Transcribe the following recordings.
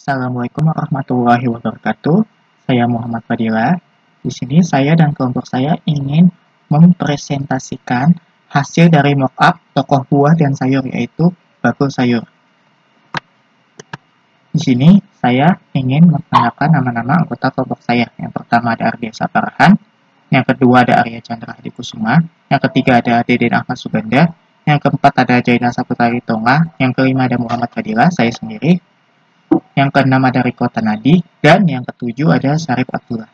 Assalamualaikum warahmatullahi wabarakatuh. Saya Muhammad Fadila. Di sini saya dan kelompok saya ingin mempresentasikan hasil dari mockup tokoh buah dan sayur, yaitu bakul sayur. Di sini saya ingin menandakan nama-nama anggota kelompok saya. Yang pertama ada Ardiasa Farhan, yang kedua ada Arya Chandra Hadikusuma, yang ketiga ada Deden Ahmad Suganda, yang keempat ada Jaina Saputari Tonga, yang kelima ada Muhammad Fadila, saya sendiri, yang keenam ada Riko Tanadi, dan yang ketujuh ada Syarif Abdullah.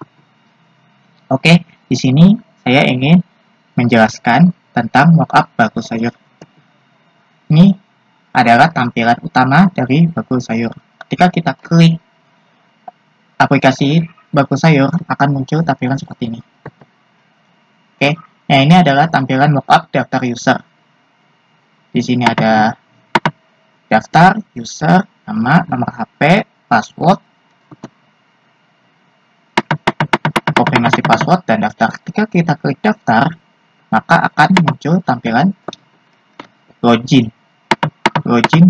Oke, di sini saya ingin menjelaskan tentang mockup bakul sayur. Ini adalah tampilan utama dari bakul sayur. Ketika kita klik aplikasi bakul sayur, akan muncul tampilan seperti ini. Oke, nah ini adalah tampilan mockup daftar user. Di sini ada daftar user, nama, nomor HP, password, konfirmasi password, dan daftar. Ketika kita klik daftar, maka akan muncul tampilan login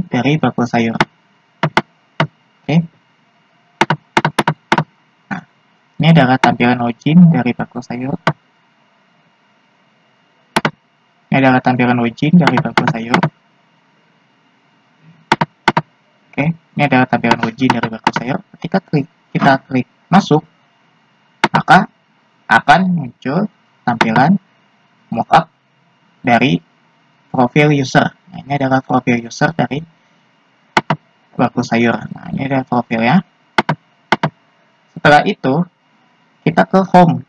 dari bakul sayur. Oke. Nah, ini adalah tampilan login dari bakul sayur. Ini adalah tampilan login dari bakul sayur. Oke, ini adalah tampilan login dari bakul sayur. Ketika kita klik masuk, maka akan muncul tampilan mockup dari profil user. Nah, ini adalah profil user dari bakul sayur. Nah, ini adalah profilnya. Setelah itu, kita ke home.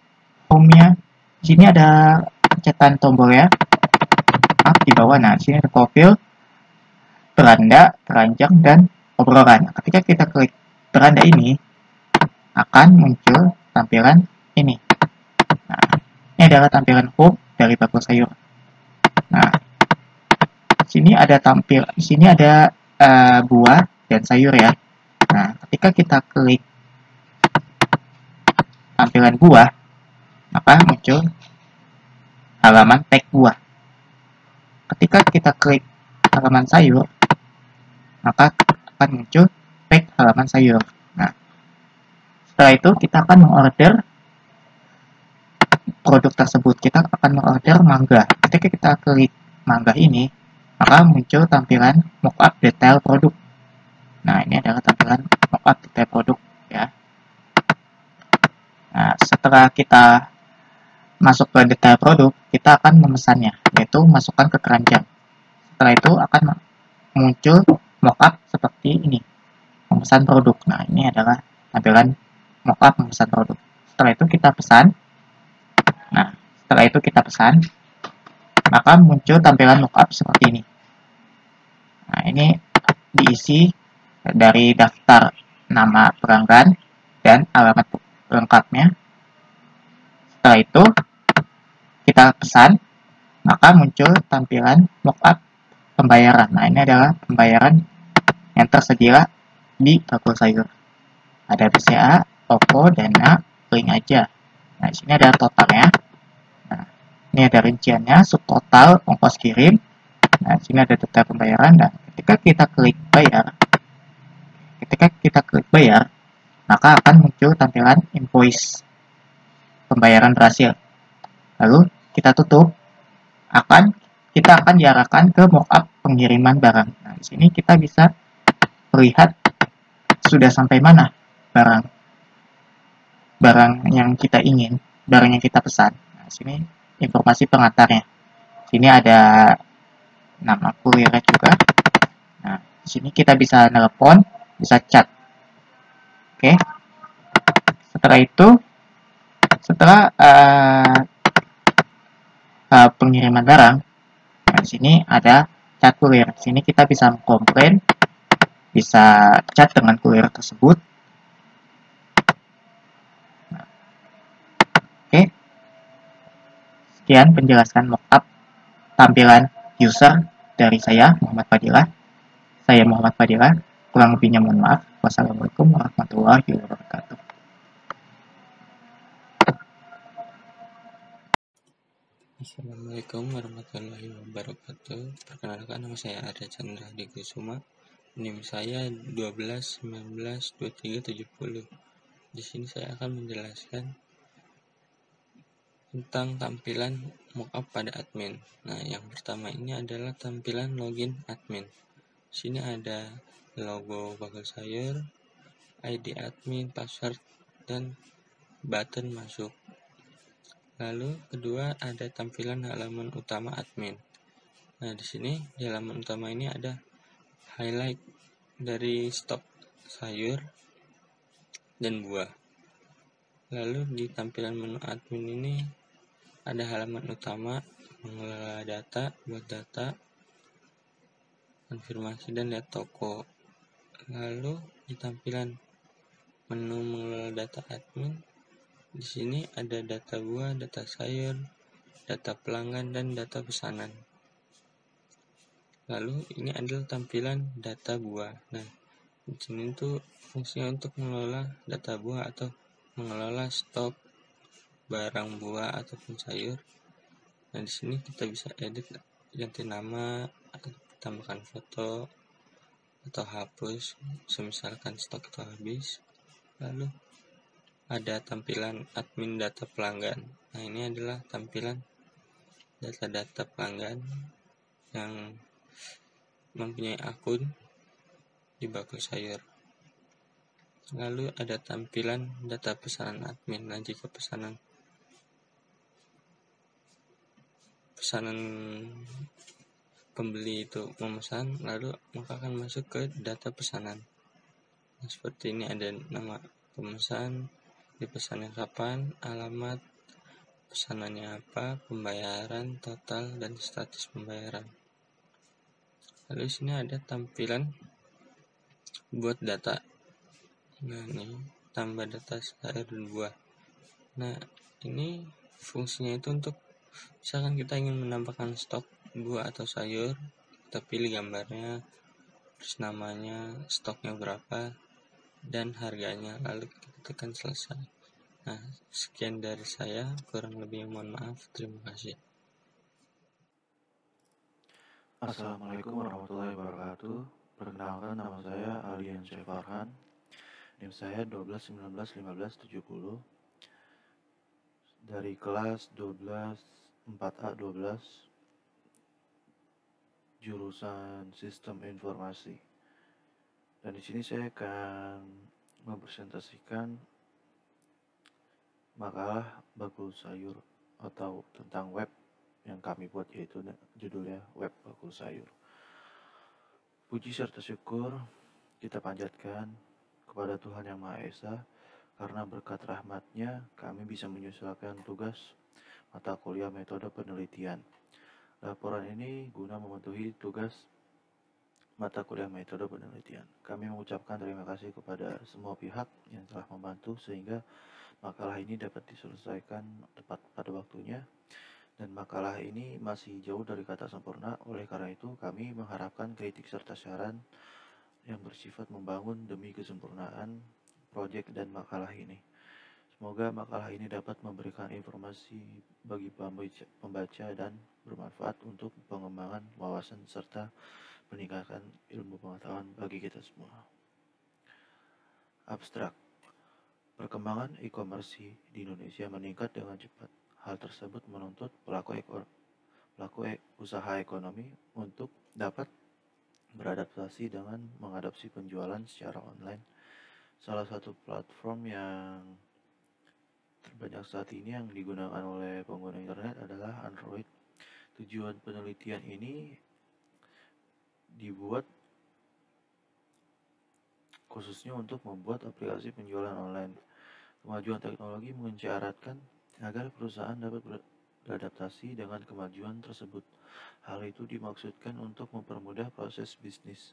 Home-nya, di sini ada pencetakan tombol ya. Di bawah, nah, di sini ada profil, beranda, keranjang, dan obrolan. Ketika kita klik beranda ini, akan muncul tampilan ini. Nah, ini adalah tampilan home dari bakul sayur. Nah, di sini ada buah dan sayur ya. Nah, ketika kita klik tampilan buah, maka muncul halaman tag buah. Ketika kita klik halaman sayur, maka akan muncul tag halaman sayur. Nah, setelah itu kita akan mengorder produk tersebut. Kita akan mengorder mangga. Ketika kita klik mangga ini, maka muncul tampilan mockup detail produk. Nah, ini adalah tampilan mockup detail produk ya. Nah, setelah kita masuk ke detail produk, kita akan memesannya, yaitu masukkan ke keranjang. Setelah itu akan muncul mockup seperti ini, memesan produk. Nah, ini adalah tampilan mockup memesan produk. Setelah itu kita pesan. Nah, setelah itu kita pesan, maka muncul tampilan mockup seperti ini. Nah, ini diisi dari daftar nama pelanggan dan alamat lengkapnya. Setelah itu kita pesan, maka muncul tampilan mockup pembayaran. Nah, ini adalah pembayaran yang tersedia di bakul sayur. Ada BCA, OVO, Dana, link aja. Nah, di sini ada totalnya. Nah, ini ada rinciannya, subtotal, ongkos kirim. Nah, di sini ada detail pembayaran. Dan ketika kita klik bayar, maka akan muncul tampilan invoice pembayaran berhasil. Lalu kita tutup, kita akan diarahkan ke mockup pengiriman barang. Nah, di sini kita bisa melihat sudah sampai mana barang yang kita ingin, barang yang kita pesan. Nah, di sini informasi pengantarnya. Di sini ada nama kurirnya juga. Nah, di sini kita bisa nelpon, bisa chat. Oke. Setelah itu, setelah pengiriman barang, nah, di sini ada chat kurir. Di sini kita bisa komplain, bisa chat dengan kurir tersebut. Nah, oke. Sekian penjelasan mockup tampilan user dari saya, Muhammad Fadila. Saya Muhammad Fadila. Kurang lebihnya mohon maaf. Wassalamualaikum warahmatullahi wabarakatuh. Assalamualaikum warahmatullahi wabarakatuh. Perkenalkan, nama saya Arya Chandra Hadikusuma. NIM saya 12192370. Di sini saya akan menjelaskan tentang tampilan mockup pada admin. Nah, yang pertama ini adalah tampilan login admin. Di sini ada logo bakul sayur, ID admin, password, dan button masuk. Lalu kedua ada tampilan halaman utama admin. Nah, di sini di halaman utama ini ada highlight dari stok sayur dan buah. Lalu di tampilan menu admin ini ada halaman utama, mengelola data, buat data, konfirmasi, dan lihat toko. Lalu di tampilan menu mengelola data admin, di sini ada data buah, data sayur, data pelanggan, dan data pesanan. Lalu ini adalah tampilan data buah. Nah, di sini tuh fungsinya untuk mengelola data buah atau mengelola stok barang buah ataupun sayur. Nah, di sini kita bisa edit, ganti nama, tambahkan foto, atau hapus misalkan stok itu habis. Lalu ada tampilan admin data pelanggan. Nah, ini adalah tampilan data-data pelanggan yang mempunyai akun di bakul sayur. Lalu ada tampilan data pesanan admin. Nah, jika pesanan pembeli itu memesan, lalu maka akan masuk ke data pesanan. Nah, seperti ini ada nama pemesan, dipesannya kapan, alamat, pesanannya apa, pembayaran, total, dan status pembayaran. Lalu di sini ada tampilan buat data. Nah, ini tambah data sayur dan buah. Nah, ini fungsinya itu untuk misalkan kita ingin menambahkan stok buah atau sayur, kita pilih gambarnya, terus namanya, stoknya berapa, dan harganya, lalu kita tekan selesai. Nah, sekian dari saya, kurang lebih mohon maaf, terima kasih. Assalamualaikum warahmatullahi wabarakatuh. Perkenalkan, nama saya Alian Syefarhan. NIM saya 12191570 dari kelas 12 4A12 jurusan Sistem Informasi. Dan di sini saya akan mempresentasikan makalah bakul sayur atau tentang web yang kami buat, yaitu judulnya Web Bakul Sayur. Puji serta syukur kita panjatkan kepada Tuhan Yang Maha Esa, karena berkat rahmat-Nya kami bisa menyelesaikan tugas mata kuliah metode penelitian. Laporan ini guna memenuhi tugas mata kuliah metode penelitian. Kami mengucapkan terima kasih kepada semua pihak yang telah membantu sehingga makalah ini dapat diselesaikan tepat pada waktunya. Dan makalah ini masih jauh dari kata sempurna, oleh karena itu kami mengharapkan kritik serta saran yang bersifat membangun demi kesempurnaan proyek dan makalah ini. Semoga makalah ini dapat memberikan informasi bagi pembaca dan bermanfaat untuk pengembangan wawasan serta meningkatkan ilmu pengetahuan bagi kita semua. Abstrak. Perkembangan e-commerce di Indonesia meningkat dengan cepat. Hal tersebut menuntut pelaku usaha ekonomi untuk dapat beradaptasi dengan mengadopsi penjualan secara online. Salah satu platform yang terbanyak saat ini yang digunakan oleh pengguna internet adalah Android. Tujuan penelitian ini dibuat khususnya untuk membuat aplikasi penjualan online. Kemajuan teknologi mencaratkan agar perusahaan dapat beradaptasi dengan kemajuan tersebut. Hal itu dimaksudkan untuk mempermudah proses bisnis.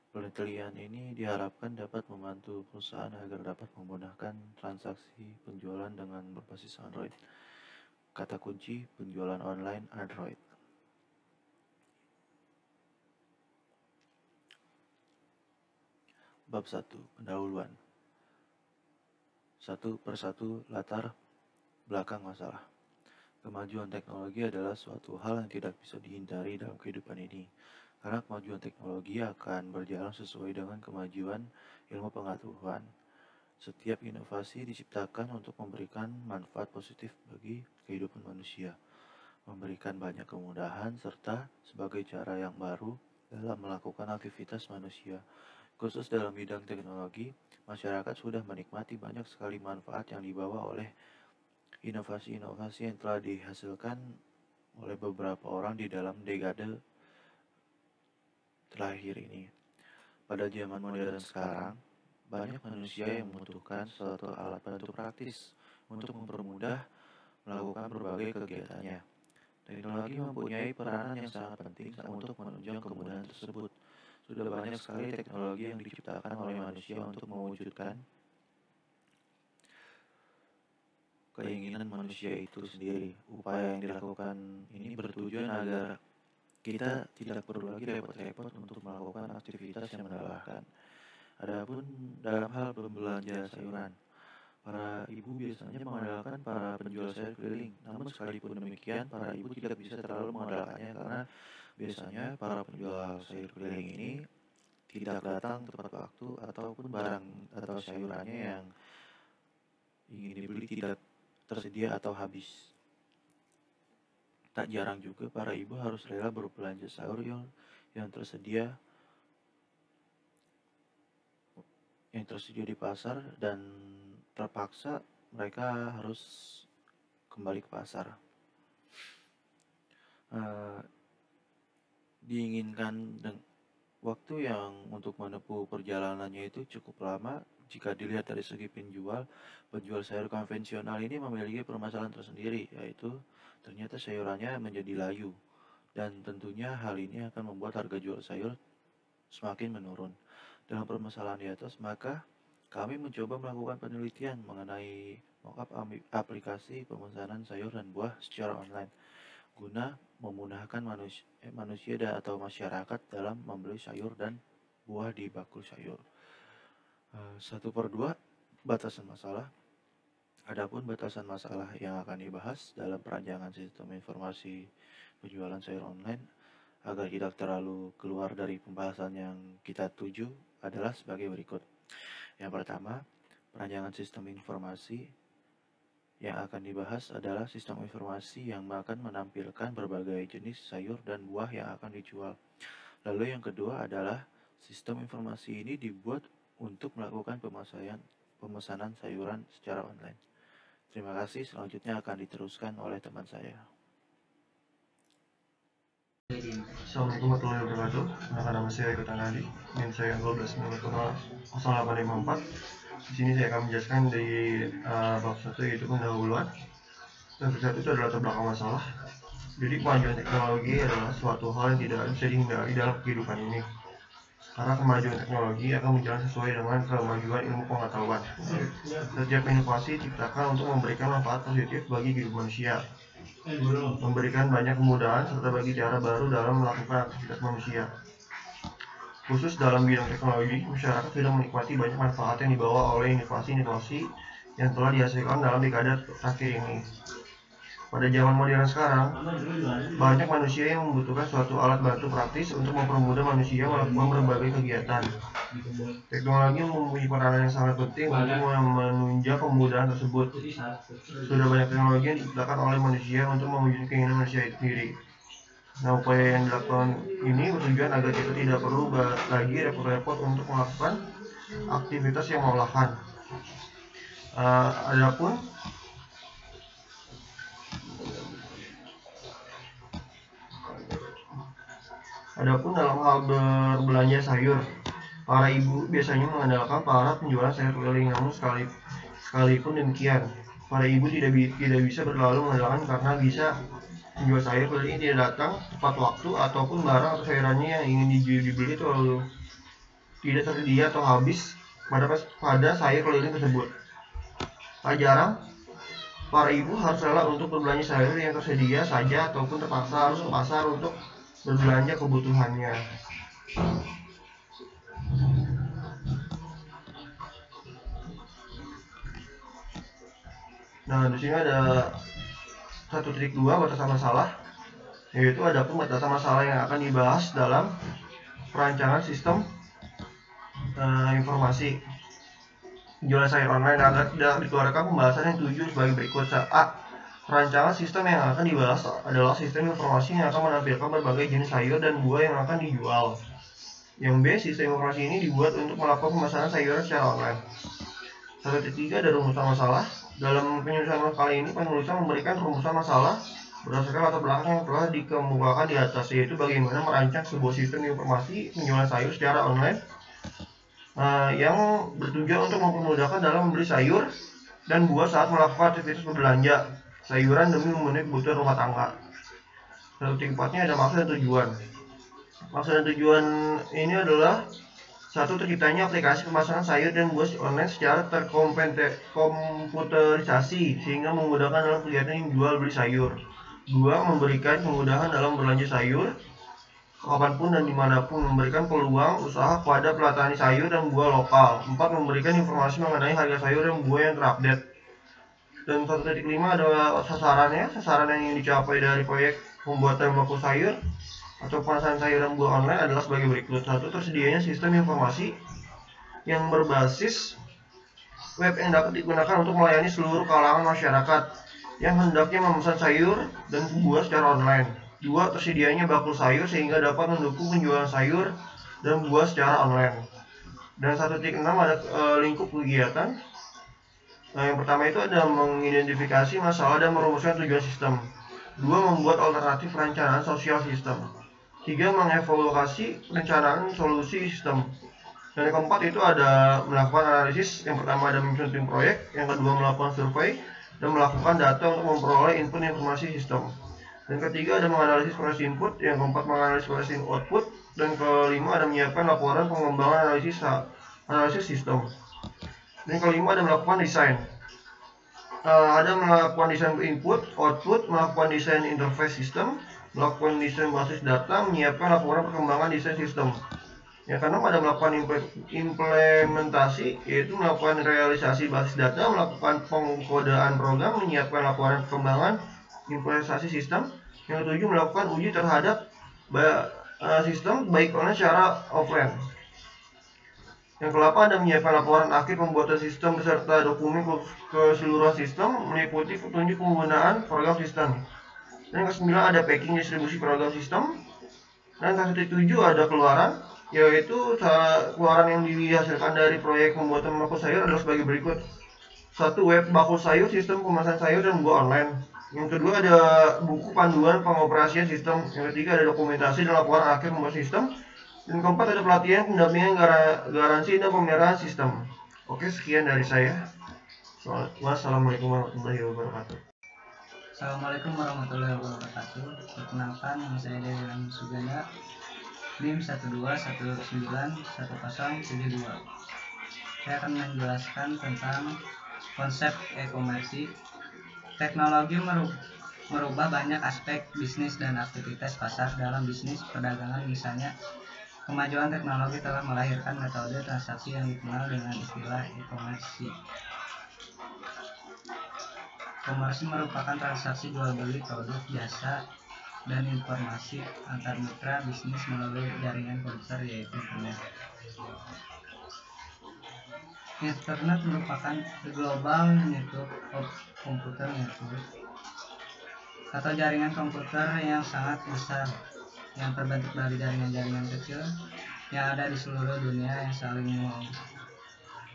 Penelitian ini diharapkan dapat membantu perusahaan agar dapat memudahkan transaksi penjualan dengan berbasis Android. Kata kunci penjualan online Android. Bab 1. Pendahuluan. 1 persatu latar belakang masalah. Kemajuan teknologi adalah suatu hal yang tidak bisa dihindari dalam kehidupan ini. karena kemajuan teknologi akan berjalan sesuai dengan kemajuan ilmu pengetahuan. Setiap inovasi diciptakan untuk memberikan manfaat positif bagi kehidupan manusia, memberikan banyak kemudahan, serta sebagai cara yang baru dalam melakukan aktivitas manusia. Khusus dalam bidang teknologi, masyarakat sudah menikmati banyak sekali manfaat yang dibawa oleh inovasi-inovasi yang telah dihasilkan oleh beberapa orang di dalam dekade terakhir ini. Pada zaman modern sekarang, banyak manusia yang membutuhkan suatu alat bantu praktis untuk mempermudah melakukan berbagai kegiatannya. Teknologi mempunyai peranan yang sangat penting untuk menunjang kemudahan tersebut. Sudah banyak sekali teknologi yang diciptakan oleh manusia untuk mewujudkan keinginan manusia itu sendiri. Upaya yang dilakukan ini bertujuan agar kita tidak perlu lagi repot-repot untuk melakukan aktivitas yang melelahkan. Adapun dalam hal berbelanja sayuran, para ibu biasanya mengandalkan para penjual sayur keliling. Namun sekalipun demikian, para ibu tidak bisa terlalu mengandalkannya karena biasanya para penjual sayur keliling ini tidak datang tepat waktu ataupun barang atau sayurannya yang ingin dibeli tidak tersedia atau habis. Tak jarang juga para ibu harus rela berbelanja sayur yang tersedia di pasar dan terpaksa mereka harus kembali ke pasar. Diinginkan waktu yang untuk menempuh perjalanannya itu cukup lama. Jika dilihat dari segi penjual sayur konvensional ini memiliki permasalahan tersendiri, yaitu ternyata sayurannya menjadi layu, dan tentunya hal ini akan membuat harga jual sayur semakin menurun. Dalam permasalahan di atas, maka kami mencoba melakukan penelitian mengenai mockup aplikasi pemesanan sayur dan buah secara online guna memudahkan manusia atau masyarakat dalam membeli sayur dan buah di bakul sayur. 1/2 batasan masalah. Adapun batasan masalah yang akan dibahas dalam perancangan sistem informasi penjualan sayur online agar tidak terlalu keluar dari pembahasan yang kita tuju adalah sebagai berikut. Yang pertama, perancangan sistem informasi yang akan dibahas adalah sistem informasi yang akan menampilkan berbagai jenis sayur dan buah yang akan dijual. Lalu yang kedua adalah sistem informasi ini dibuat untuk melakukan pemesanan sayuran secara online. Terima kasih, selanjutnya akan diteruskan oleh teman saya. Assalamualaikum warahmatullahi wabarakatuh. Nama saya Eko Tanadi, NIM saya 120854. Di sini saya akan menjelaskan di bab 1 yaitu pendahuluan. Dan satu itu adalah latar belakang masalah. Jadi kemajuan teknologi adalah suatu hal yang tidak bisa dihindari dalam kehidupan ini. Karena kemajuan teknologi akan berjalan sesuai dengan kemajuan ilmu pengetahuan. Setiap inovasi diciptakan untuk memberikan manfaat positif bagi kehidupan manusia, memberikan banyak kemudahan serta bagi cara baru dalam melakukan aktivitas manusia. Khusus dalam bidang teknologi, masyarakat sudah menikmati banyak manfaat yang dibawa oleh inovasi-inovasi yang telah dihasilkan dalam dekade terakhir ini. Pada zaman modern sekarang, banyak manusia yang membutuhkan suatu alat bantu praktis untuk mempermudah manusia melakukan berbagai kegiatan. Teknologi mempunyai peranan yang sangat penting untuk menunjang kemudahan tersebut. Sudah banyak teknologi yang diciptakan oleh manusia untuk mewujudkan keinginan manusia itu sendiri. Nah, upaya yang dilakukan ini bertujuan agar kita tidak perlu lagi repot-repot untuk melakukan aktivitas yang melelahkan. Adapun dalam hal berbelanja sayur, para ibu biasanya mengandalkan para penjual sayur keliling. Namun sekalipun demikian, para ibu tidak bisa berlalu mengandalkan karena bisa penjual sayur keliling tidak datang tepat waktu ataupun barang atau sayurannya yang ingin dibeli itu tidak tersedia atau habis pada sayur keliling tersebut. Tak jarang para ibu harus rela untuk berbelanja sayur yang tersedia saja ataupun terpaksa harus ke pasar untuk berbelanja kebutuhannya. Nah, di sini ada 1.2 batasan masalah. yaitu ada pun data masalah yang akan dibahas dalam perancangan sistem informasi penjualan sayur online. Dikeluarkan pembahasan yang 7 sebagai berikut. A. Perancangan sistem yang akan dibahas adalah sistem informasi yang akan menampilkan berbagai jenis sayur dan buah yang akan dijual. Yang B. Sistem informasi ini dibuat untuk melakukan pemesanan sayuran secara online. 1.3 ada rumusan masalah. Dalam penyusunan kali ini penulisan memberikan rumusan masalah berdasarkan latar belakang yang telah dikemukakan di atas, yaitu bagaimana merancang sebuah sistem informasi penjualan sayur secara online yang bertujuan untuk mempermudahkan dalam membeli sayur dan buah saat melakukan aktivitas berbelanja sayuran demi memenuhi kebutuhan rumah tangga. 1.4-nya ada maksud dan tujuan. Maksud dan tujuan ini adalah satu, terciptanya aplikasi pemasaran sayur dan buah online secara terkomputerisasi sehingga memudahkan dalam kegiatan yang jual beli sayur. 2. Memberikan kemudahan dalam berbelanja sayur kapanpun dan dimanapun, memberikan peluang usaha kepada petani sayur dan buah lokal. 4. Memberikan informasi mengenai harga sayur dan buah yang terupdate. Dan 1.5 adalah sasarannya. Sasaran yang ingin dicapai dari proyek pembuatan bakul sayur atau pemasaran sayur dan buah online adalah sebagai berikut. 1. Tersedianya sistem informasi yang berbasis web yang dapat digunakan untuk melayani seluruh kalangan masyarakat yang hendaknya memesan sayur dan buah secara online. 2. Tersedianya bakul sayur sehingga dapat mendukung penjualan sayur dan buah secara online. Dan 1.6 ada lingkup kegiatan. Yang pertama itu ada mengidentifikasi masalah dan merumuskan tujuan sistem. 2. Membuat alternatif perencanaan sosial sistem. 3. Mengevaluasi perencanaan solusi sistem. Dan yang keempat itu ada melakukan analisis. Yang pertama ada menyusun tim proyek. Yang kedua melakukan survei dan melakukan data untuk memperoleh input informasi sistem. Dan ketiga ada menganalisis proses input. Yang keempat menganalisis proses output. Dan kelima ada menyiapkan laporan pengembangan analisis sistem. Dan kelima ada melakukan desain. Ada melakukan desain input, output, melakukan desain interface sistem, melakukan desain basis data, menyiapkan laporan perkembangan desain sistem. Yang keenam ada melakukan implementasi, yaitu melakukan realisasi basis data, melakukan pengkodaan program, menyiapkan laporan perkembangan implementasi sistem. Yang ketujuh melakukan uji terhadap sistem baik online secara offline. Yang ke-8 ada menyiapkan laporan akhir pembuatan sistem beserta dokumen keseluruhan sistem meliputi petunjuk penggunaan program sistem. Dan yang ke-9 ada packing distribusi program sistem. Dan yang ke-7 ada keluaran, yaitu keluaran yang dihasilkan dari proyek pembuatan bakul sayur adalah sebagai berikut. 1. Web bakul sayur sistem pemasaran sayur dan buah online. Yang kedua ada buku panduan pengoperasian sistem. Yang ketiga ada dokumentasi dan laporan akhir pembuatan sistem. Dan keempat ada pelatihan, pendampingan, garansi, dan pemeliharaan sistem. Oke, sekian dari saya. Wassalamualaikum warahmatullahi wabarakatuh. Assalamualaikum warahmatullahi wabarakatuh. Perkenalkan, nama saya Dewi Suganda, NIM 121911072. Saya akan menjelaskan tentang konsep e-komersi. Teknologi merubah banyak aspek bisnis dan aktivitas pasar dalam bisnis perdagangan. Misalnya, kemajuan teknologi telah melahirkan metode transaksi yang dikenal dengan istilah e-komersi. Komersi merupakan transaksi jual beli produk, jasa, dan informasi antar mitra bisnis melalui jaringan komputer, yaitu internet. Internet merupakan global network of computer network atau jaringan komputer yang sangat besar yang terbentuk dari jaringan-jaringan kecil yang ada di seluruh dunia yang saling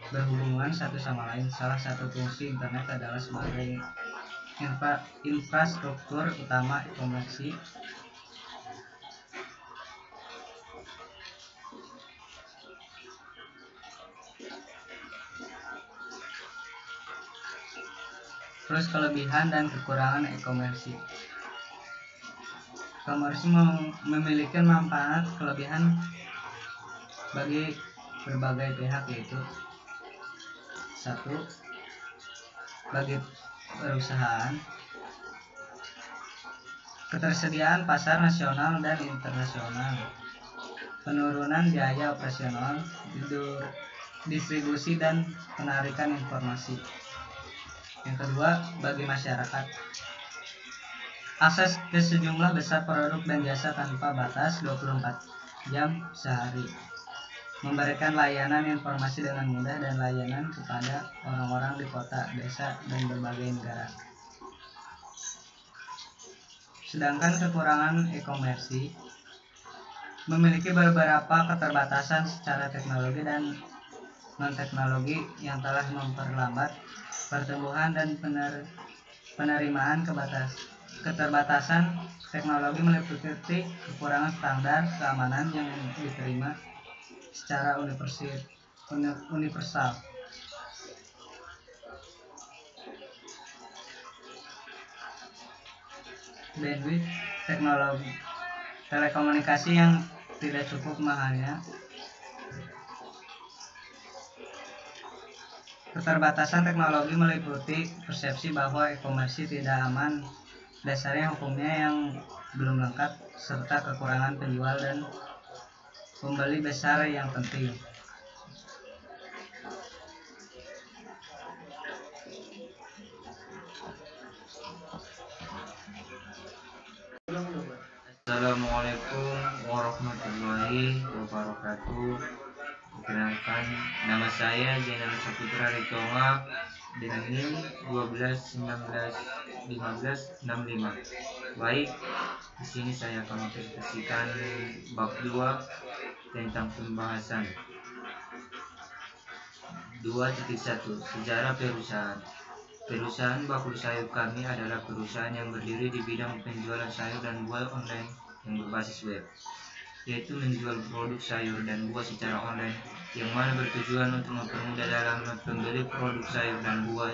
berhubungan satu sama lain. Salah satu fungsi internet adalah sebagai infrastruktur utama e-komersi. Terus kelebihan dan kekurangan e-komersi. E-komersi memiliki manfaat kelebihan bagi berbagai pihak, yaitu 1. Bagi perusahaan, ketersediaan pasar nasional dan internasional, penurunan biaya operasional, distribusi dan penarikan informasi. Yang kedua, bagi masyarakat, akses ke sejumlah besar produk dan jasa tanpa batas 24 jam sehari, memberikan layanan informasi dengan mudah dan layanan kepada orang-orang di kota, desa, dan berbagai negara. Sedangkan kekurangan e-komersi memiliki beberapa keterbatasan secara teknologi dan non-teknologi yang telah memperlambat pertumbuhan dan penerimaan keterbatasan teknologi meliputi kekurangan standar keamanan yang diterima secara universal. Bandwidth teknologi telekomunikasi yang tidak cukup mahalnya. Keterbatasan teknologi meliputi persepsi bahwa e-komersi tidak aman, dasarnya hukumnya yang belum lengkap, serta kekurangan penjual dan pembeli besar yang penting. Assalamualaikum warahmatullahi wabarakatuh. Perkenalkan, nama saya Zainal Saputra Ritonga dengan NIM 12191565. Baik, di sini saya akan mempresentasikan bab 2 tentang pembahasan 2.1 Sejarah perusahaan. Perusahaan bakul sayur kami adalah perusahaan yang berdiri di bidang penjualan sayur dan buah online yang berbasis web, yaitu menjual produk sayur dan buah secara online, yang mana bertujuan untuk mempermudah dalam membeli produk sayur dan buah.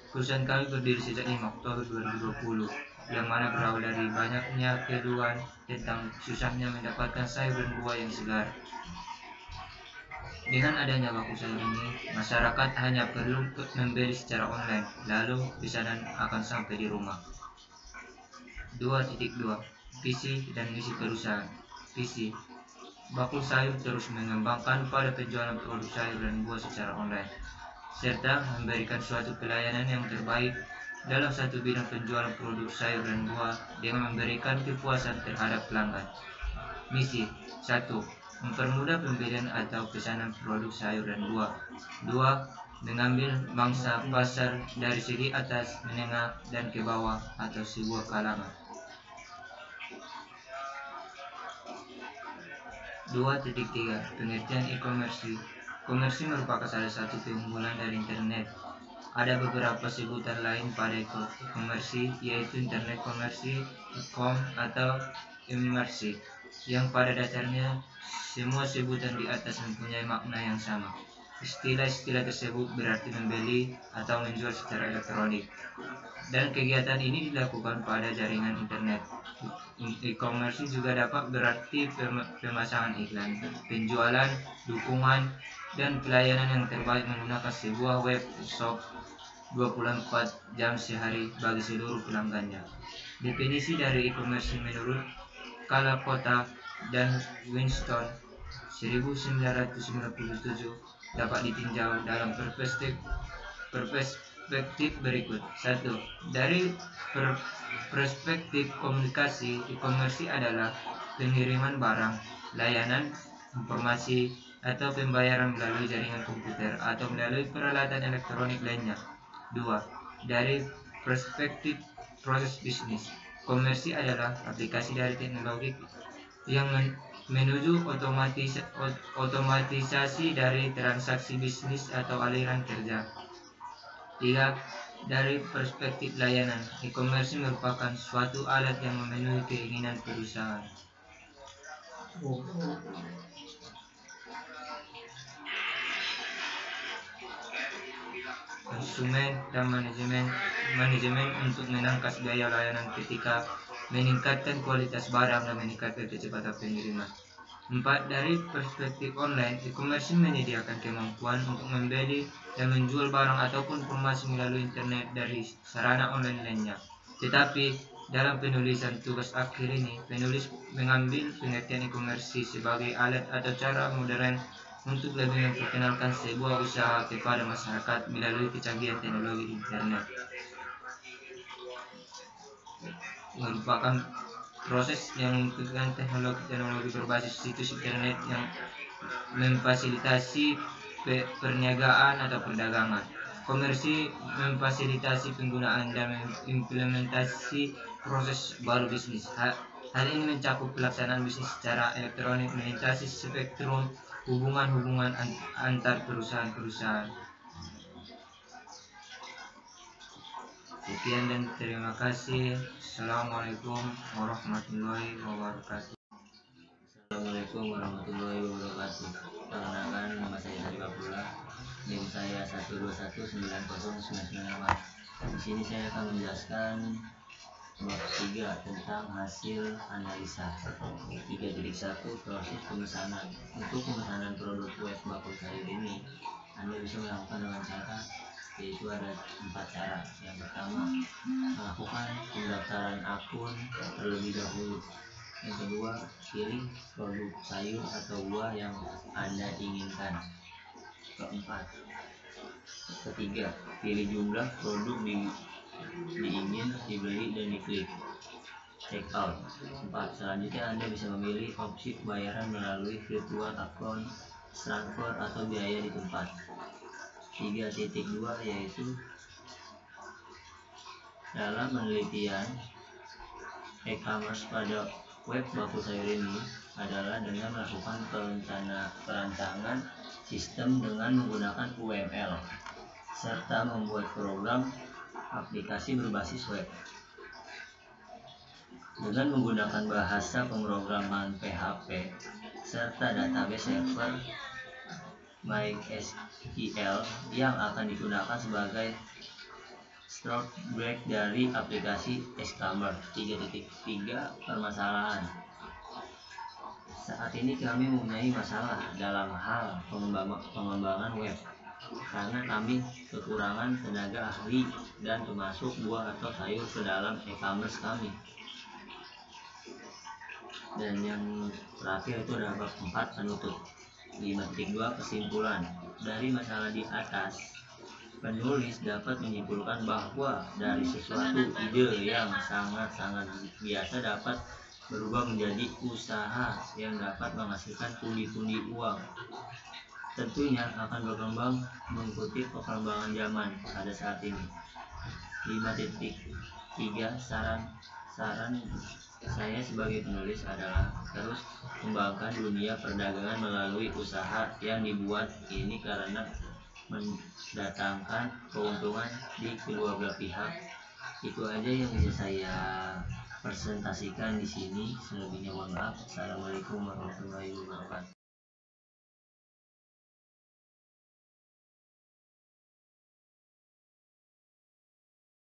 Perusahaan kami berdiri sejak 5 Oktober 2020, yang mana berawal dari banyaknya keluhan tentang susahnya mendapatkan sayur dan buah yang segar. Dengan adanya bakul sayur ini, masyarakat hanya perlu membeli secara online, lalu pesanan akan sampai di rumah. 2.2 Visi dan misi perusahaan. Visi: bakul sayur terus mengembangkan pada penjualan produk sayur dan buah secara online, serta memberikan suatu pelayanan yang terbaik dalam satu bidang penjualan produk sayur dan buah dengan memberikan kepuasan terhadap pelanggan. Misi: 1. Mempermudah pembelian atau pesanan produk sayur dan buah. 2. Mengambil mangsa pasar dari segi atas, menengah, dan ke bawah atau sebuah kalangan. 2.3 Pengertian e-komersi. Komersi merupakan salah satu keunggulan dari internet. Ada beberapa sebutan lain pada e-komersi, yaitu internet komersi, e-com, atau imersi, yang pada dasarnya semua sebutan di atas mempunyai makna yang sama. Istilah-istilah tersebut berarti membeli atau menjual secara elektronik, dan kegiatan ini dilakukan pada jaringan internet. E-commerce juga dapat berarti pemasangan iklan, penjualan, dukungan, dan pelayanan yang terbaik menggunakan sebuah web shop 24 jam sehari bagi seluruh pelanggannya. Definisi dari e-commerce menurut Kalakota dan Winston 1997 dapat ditinjau dalam perspektif berikut. 1. Dari perspektif komunikasi, e-commerce adalah pengiriman barang, layanan, informasi, atau pembayaran melalui jaringan komputer atau melalui peralatan elektronik lainnya. 2. Dari perspektif proses bisnis, komersi adalah aplikasi dari teknologi yang menuju otomatisasi dari transaksi bisnis atau aliran kerja. 3. Dari perspektif layanan, e-commerce merupakan suatu alat yang memenuhi keinginan perusahaan. Konsumen dan manajemen untuk menangkas biaya layanan ketika meningkatkan kualitas barang dan meningkatkan kecepatan pengiriman. 4. Dari perspektif online, e-commerce menyediakan kemampuan untuk membeli dan menjual barang ataupun informasi melalui internet dari sarana online lainnya. Tetapi dalam penulisan tugas akhir ini, penulis mengambil pengertian e-commerce sebagai alat atau cara modern untuk lebih memperkenalkan sebuah usaha kepada masyarakat melalui kecanggihan teknologi internet. merupakan proses yang membutuhkan teknologi berbasis situs internet yang memfasilitasi perniagaan atau perdagangan. Komersi memfasilitasi penggunaan dan implementasi proses baru bisnis. Hal ini mencakup pelaksanaan bisnis secara elektronik melintasi spektrum hubungan-hubungan antar perusahaan-perusahaan. Sekian dan terima kasih. Assalamualaikum warahmatullahi wabarakatuh. Assalamualaikum warahmatullahi wabarakatuh. Perkenalkan, nama saya Sari Abdullah. NIM saya 1219099. Di sini saya akan menjelaskan bab 3 tentang hasil analisa. 3.1 proses pemesanan. Untuk pemesanan produk web bakul sayur ini, Anda bisa melakukan dengan cara, yaitu ada 4 cara. Yang pertama, melakukan pendaftaran akun terlebih dahulu. Yang kedua, pilih produk sayur atau buah yang Anda inginkan. Ketiga, pilih jumlah produk diingin dibeli dan diklik checkout. 4. Selanjutnya Anda bisa memilih opsi pembayaran melalui virtual account, transfer atau biaya di tempat. 3.2 yaitu dalam penelitian e-commerce pada web bakul sayur ini adalah dengan melakukan perancangan sistem dengan menggunakan UML serta membuat program aplikasi berbasis web dengan menggunakan bahasa pemrograman PHP serta database server MySQL yang akan digunakan sebagai start break dari aplikasi e-commerce. 3.3 permasalahan. Saat ini kami mempunyai masalah dalam hal pengembangan web karena kami kekurangan tenaga ahli dan termasuk buah atau sayur ke dalam e-commerce kami. Dan yang terakhir itu adalah bab 4 penutup. 5.2 kesimpulan. Dari masalah di atas, penulis dapat menyimpulkan bahwa dari sesuatu ide yang sangat-sangat biasa dapat berubah menjadi usaha yang dapat menghasilkan pundi-pundi uang. Tentunya akan berkembang mengikuti perkembangan zaman pada saat ini. 5.3 saran saya sebagai penulis adalah terus kembangkan dunia perdagangan melalui usaha yang dibuat ini karena mendatangkan keuntungan di kedua belah pihak. Itu aja yang bisa saya presentasikan di sini. Selebihnya mohon maaf. Assalamualaikum warahmatullahi wabarakatuh.